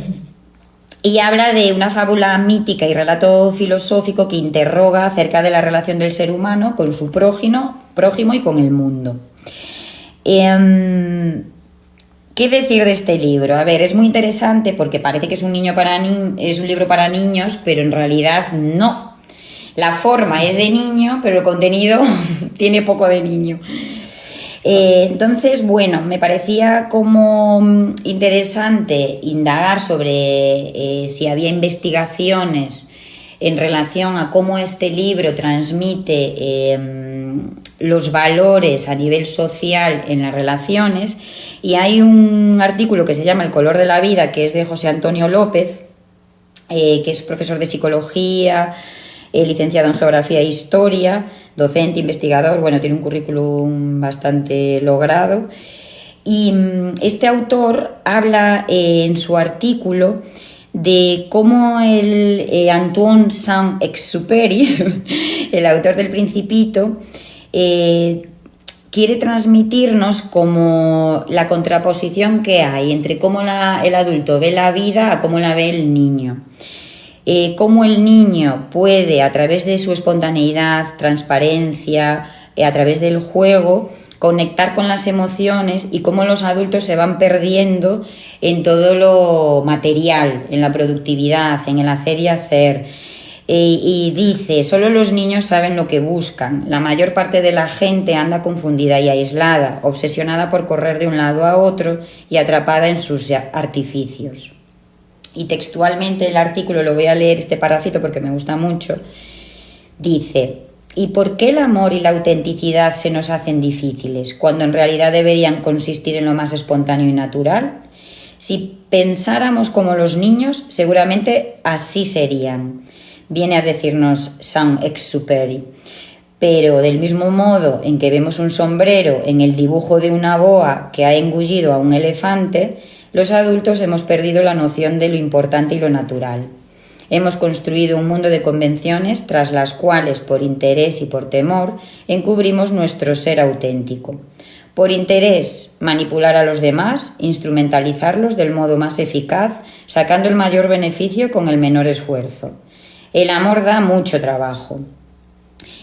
Y habla de una fábula mítica y relato filosófico que interroga acerca de la relación del ser humano con su prójimo y con el mundo. ¿Qué decir de este libro? A ver, es muy interesante porque parece que es un libro para niños, pero en realidad no. La forma es de niño, pero el contenido tiene poco de niño. Entonces, bueno, me parecía como interesante indagar sobre si había investigaciones en relación a cómo este libro transmite los valores a nivel social en las relaciones, y hay un artículo que se llama El color de la vida, que es de José Antonio López, que es profesor de psicología, licenciado en Geografía e Historia, docente, investigador, bueno, tiene un currículum bastante logrado. Y este autor habla en su artículo de cómo el Antoine Saint-Exupéry, el autor del Principito, quiere transmitirnos como la contraposición que hay entre cómo el adulto ve la vida a cómo la ve el niño. Cómo el niño puede, a través de su espontaneidad, transparencia, a través del juego, conectar con las emociones, y cómo los adultos se van perdiendo en todo lo material, en la productividad, en el hacer y hacer. Y dice, solo los niños saben lo que buscan. La mayor parte de la gente anda confundida y aislada, obsesionada por correr de un lado a otro y atrapada en sus artificios. Y textualmente el artículo, lo voy a leer este parrafito porque me gusta mucho, dice: ¿y por qué el amor y la autenticidad se nos hacen difíciles, cuando en realidad deberían consistir en lo más espontáneo y natural? Si pensáramos como los niños, seguramente así serían, viene a decirnos Saint-Exupéry. Pero del mismo modo en que vemos un sombrero en el dibujo de una boa que ha engullido a un elefante, los adultos hemos perdido la noción de lo importante y lo natural. Hemos construido un mundo de convenciones tras las cuales, por interés y por temor, encubrimos nuestro ser auténtico. Por interés, manipular a los demás, instrumentalizarlos del modo más eficaz, sacando el mayor beneficio con el menor esfuerzo. El amor da mucho trabajo.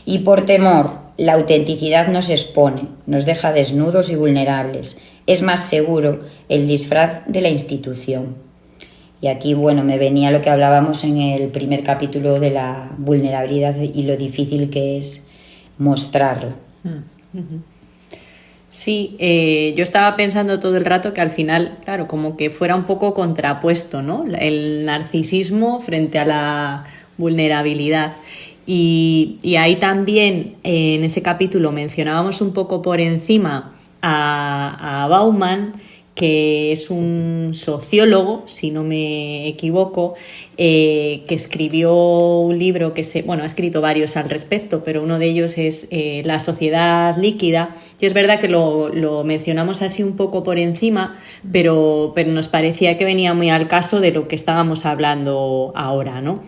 Y por temor, la autenticidad nos expone, nos deja desnudos y vulnerables. Es más seguro el disfraz de la institución. Y aquí, bueno, me venía lo que hablábamos en el primer capítulo de la vulnerabilidad y lo difícil que es mostrarla. Sí, yo estaba pensando todo el rato que al final, claro, como que fuera un poco contrapuesto, ¿no? El narcisismo frente a la vulnerabilidad. Y ahí también, en ese capítulo, mencionábamos un poco por encima a Bauman, que es un sociólogo, si no me equivoco, que escribió un libro ha escrito varios al respecto, pero uno de ellos es La sociedad líquida, y es verdad que lo mencionamos así un poco por encima, pero nos parecía que venía muy al caso de lo que estábamos hablando ahora, ¿no?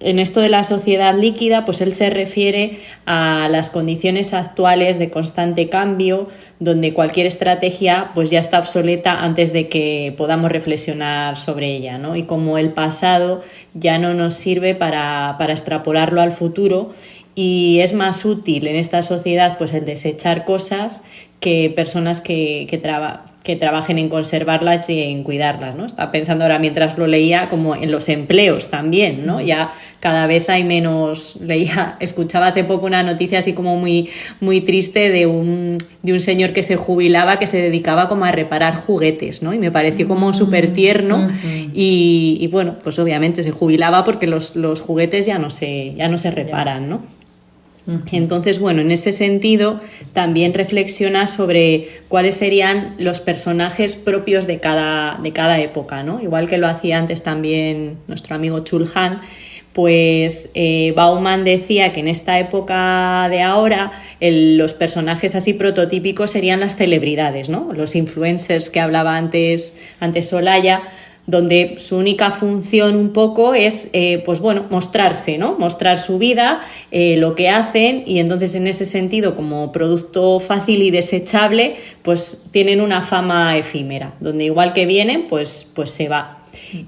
En esto de la sociedad líquida, pues él se refiere a las condiciones actuales de constante cambio, donde cualquier estrategia pues ya está obsoleta antes de que podamos reflexionar sobre ella, ¿no? Y como el pasado ya no nos sirve para extrapolarlo al futuro, y es más útil en esta sociedad pues el desechar cosas que personas que que trabajen en conservarlas y en cuidarlas, ¿no? Estaba pensando ahora mientras lo leía como en los empleos también, ¿no? Ya cada vez hay menos, escuchaba hace poco una noticia así como muy, muy triste de un señor que se jubilaba, que se dedicaba como a reparar juguetes, ¿no? Y me pareció como súper tierno y bueno, pues obviamente se jubilaba porque los juguetes ya no se reparan, ¿no? Entonces, bueno, en ese sentido también reflexiona sobre cuáles serían los personajes propios de cada época, ¿no? Igual que lo hacía antes también nuestro amigo Chulhan, pues Bauman decía que en esta época de ahora los personajes así prototípicos serían las celebridades, ¿no? Los influencers que hablaba antes Olaya, donde su única función un poco es, pues bueno, mostrarse, ¿no? Mostrar su vida, lo que hacen, y entonces en ese sentido, como producto fácil y desechable, pues tienen una fama efímera, donde igual que vienen, pues se va.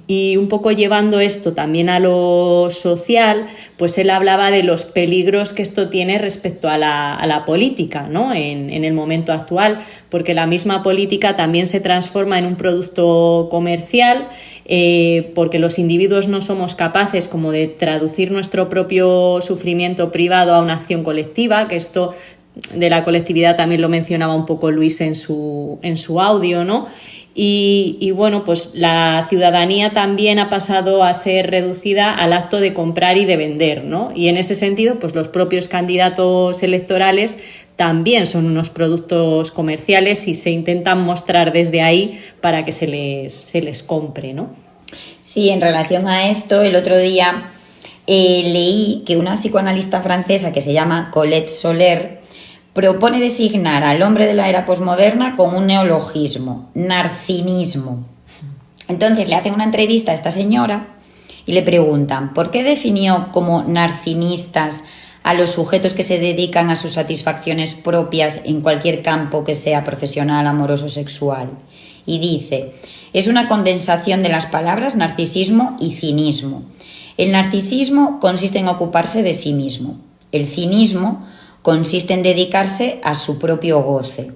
Y un poco llevando esto también a lo social, pues él hablaba de los peligros que esto tiene respecto a la política, ¿no? En el momento actual, porque la misma política también se transforma en un producto comercial, porque los individuos no somos capaces como de traducir nuestro propio sufrimiento privado a una acción colectiva, que esto de la colectividad también lo mencionaba un poco Luis en su audio, ¿no? Y bueno, pues la ciudadanía también ha pasado a ser reducida al acto de comprar y de vender, ¿no? Y en ese sentido, pues los propios candidatos electorales también son unos productos comerciales y se intentan mostrar desde ahí para que se les compre, ¿no? Sí, en relación a esto, el otro día leí que una psicoanalista francesa que se llama Colette Soler propone designar al hombre de la era posmoderna con un neologismo, narcinismo. Entonces le hacen una entrevista a esta señora y le preguntan ¿por qué definió como narcinistas a los sujetos que se dedican a sus satisfacciones propias en cualquier campo que sea profesional, amoroso, sexual? Y dice, es una condensación de las palabras narcisismo y cinismo. El narcisismo consiste en ocuparse de sí mismo. El cinismo consiste en dedicarse a su propio goce.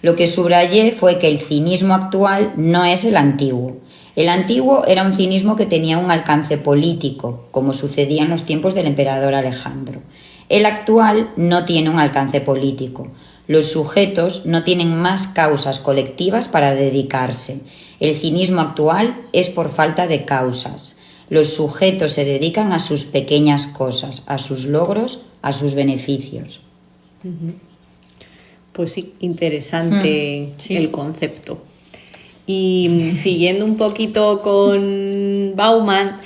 Lo que subrayé fue que el cinismo actual no es el antiguo. El antiguo era un cinismo que tenía un alcance político, como sucedía en los tiempos del emperador Alejandro. El actual no tiene un alcance político. Los sujetos no tienen más causas colectivas para dedicarse. El cinismo actual es por falta de causas. Los sujetos se dedican a sus pequeñas cosas, a sus logros, a sus beneficios. Pues sí, interesante el concepto. Y siguiendo un poquito con Bauman,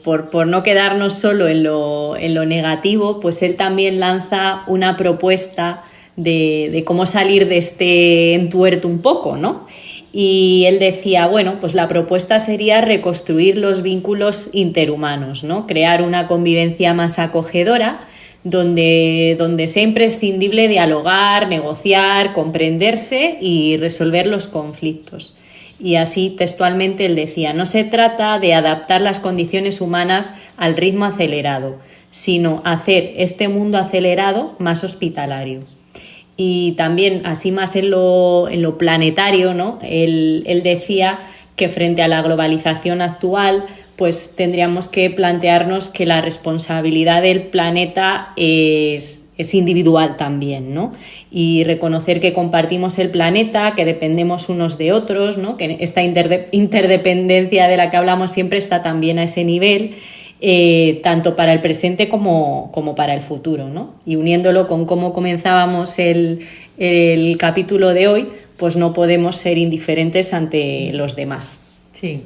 por no quedarnos solo en lo negativo, pues él también lanza una propuesta de cómo salir de este entuerto un poco, ¿no? Y él decía, bueno, pues la propuesta sería reconstruir los vínculos interhumanos, ¿no? Crear una convivencia más acogedora, donde sea imprescindible dialogar, negociar, comprenderse y resolver los conflictos. Y así textualmente él decía, no se trata de adaptar las condiciones humanas al ritmo acelerado, sino hacer este mundo acelerado más hospitalario. Y también, así más en lo planetario, ¿no? Él decía que frente a la globalización actual, pues tendríamos que plantearnos que la responsabilidad del planeta es individual también, ¿no? Y reconocer que compartimos el planeta, que dependemos unos de otros, ¿no? Que esta interdependencia de la que hablamos siempre está también a ese nivel, tanto para el presente como para el futuro, ¿no? Y uniéndolo con cómo comenzábamos el capítulo de hoy, pues no podemos ser indiferentes ante los demás. Sí.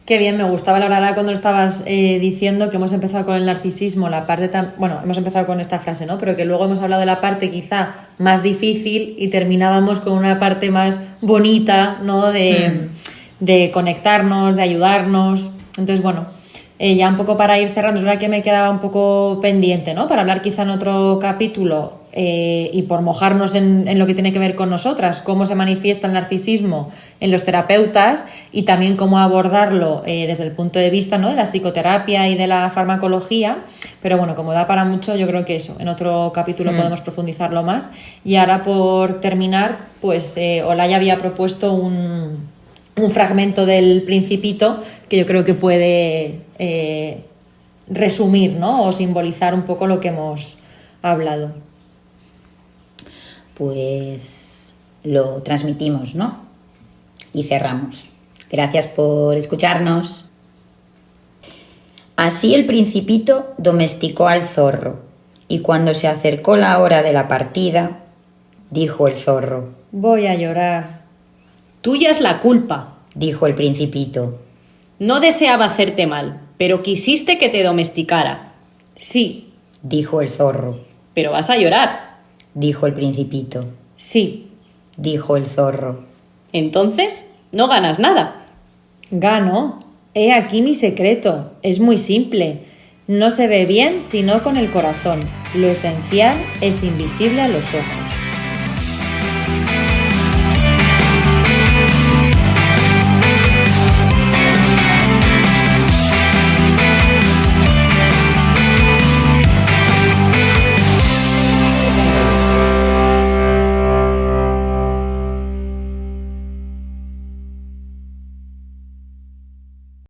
Qué bien, me gustaba la verdad cuando lo estabas diciendo que hemos empezado con el narcisismo, la parte hemos empezado con esta frase, ¿no? Pero que luego hemos hablado de la parte quizá más difícil y terminábamos con una parte más bonita, ¿no? De conectarnos, de ayudarnos. Entonces, bueno, ya un poco para ir cerrando, es verdad que me quedaba un poco pendiente, ¿no? Para hablar quizá en otro capítulo y por mojarnos en lo que tiene que ver con nosotras, cómo se manifiesta el narcisismo en los terapeutas y también cómo abordarlo desde el punto de vista, ¿no?, de la psicoterapia y de la farmacología. Pero bueno, como da para mucho, yo creo que eso, en otro capítulo podemos profundizarlo más. Y ahora, por terminar, pues Olaya había propuesto un fragmento del Principito que yo creo que puede resumir, ¿no?, o simbolizar un poco lo que hemos hablado. Pues lo transmitimos, ¿no? Y cerramos. Gracias por escucharnos. Así el Principito domesticó al zorro, y cuando se acercó la hora de la partida, dijo el zorro: Voy a llorar. Tuya es la culpa. Dijo el Principito. No deseaba hacerte mal, pero quisiste que te domesticara. Sí, Dijo el zorro. Pero vas a llorar. Dijo el Principito. sí, Dijo el zorro. Entonces, no ganas nada. gano. He aquí mi secreto. Es muy simple. No se ve bien sino con el corazón. Lo esencial es invisible a los ojos.